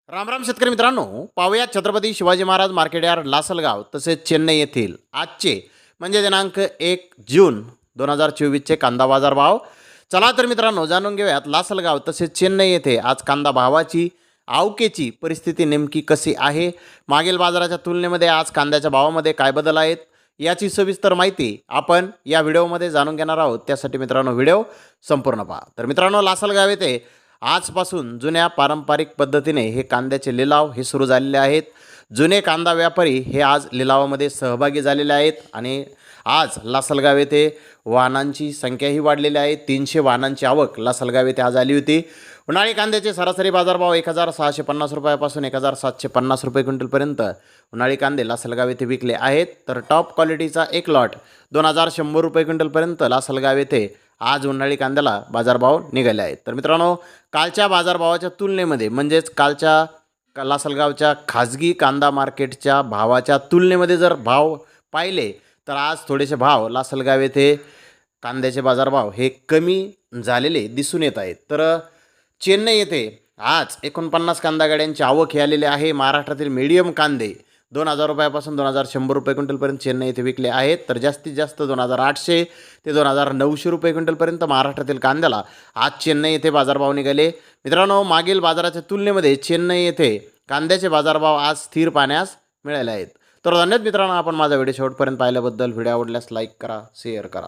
रामराम शेतकरी मित्रांनो, पाहूया छत्रपती शिवाजी महाराज मार्केट यार्ड लासलगाव तसेच चेन्नई येथील आजचे म्हणजे दिनांक 1 जून 2024चे कांदा बाजार भाव. चला तर मित्रांनो जाणून घेऊयात लासलगाव तसेच चेन्नई येथे आज कांदा भावाची आवकेची परिस्थिती नेमकी कशी आहे, मागील बाजाराच्या तुलनेमध्ये आज कांद्याच्या भावामध्ये काय बदल आहेत याची सविस्तर माहिती आपण या व्हिडिओमध्ये जाणून घेणार आहोत. त्यासाठी मित्रांनो व्हिडिओ संपूर्ण पहा. तर मित्रांनो लासलगाव येथे आजपासून जुन्या पारंपरिक पद्धतीने हे कांद्याचे लिलाव हे सुरू झालेले आहेत. जुने कांदा व्यापारी हे आज लिलावामध्ये सहभागी झालेले आहेत आणि आज लासलगाव येथे वाहनांची संख्याही वाढलेली आहे. 300 वाहनांची आवक लासलगाव येथे आज आली होती. उन्हाळी कांद्याचे सरासरी बाजारभाव 1650 रुपयापासून 1750 रुपये क्विंटलपर्यंत उन्हाळी कांदे लासलगाव येथे विकले आहेत. तर टॉप क्वालिटीचा एक लॉट 2100 रुपये क्विंटलपर्यंत लासलगाव येथे आज उन्हाळी कांद्याला बाजारभाव निघाले आहेत. तर मित्रांनो कालच्या बाजारभावाच्या तुलनेमध्ये म्हणजेच कालच्या लासलगावच्या खाजगी कांदा मार्केटच्या भावाच्या तुलनेमध्ये जर भाव पाहिले तर आज थोडेसे भाव लासलगाव येथे कांद्याचे बाजारभाव हे कमी झालेले दिसून येत आहेत. तर चेन्नई येथे आज 49 कांदा गाड्यांची आवक ही आलेली आहे. महाराष्ट्रातील मीडियम कांदे 2000 रुपयापासून 2100 रुपये क्विंटलपर्यंत चेन्नई येथे विकले आहेत. तर जास्तीत जास्त 2800 ते 2900 रुपये क्विंटलपर्यंत महाराष्ट्रातील कांद्याला आज चेन्नई येथे बाजारभाव निघाले. मित्रांनो मागील बाजाराच्या तुलनेमध्ये चेन्नई येथे कांद्याचे बाजारभाव आज स्थिर पाहण्यास मिळाले आहेत. तर धन्यवाद मित्रांनो, आपण माझा व्हिडिओ शेवटपर्यंत पाहिल्याबद्दल. व्हिडिओ आवडल्यास लाईक करा, शेअर करा.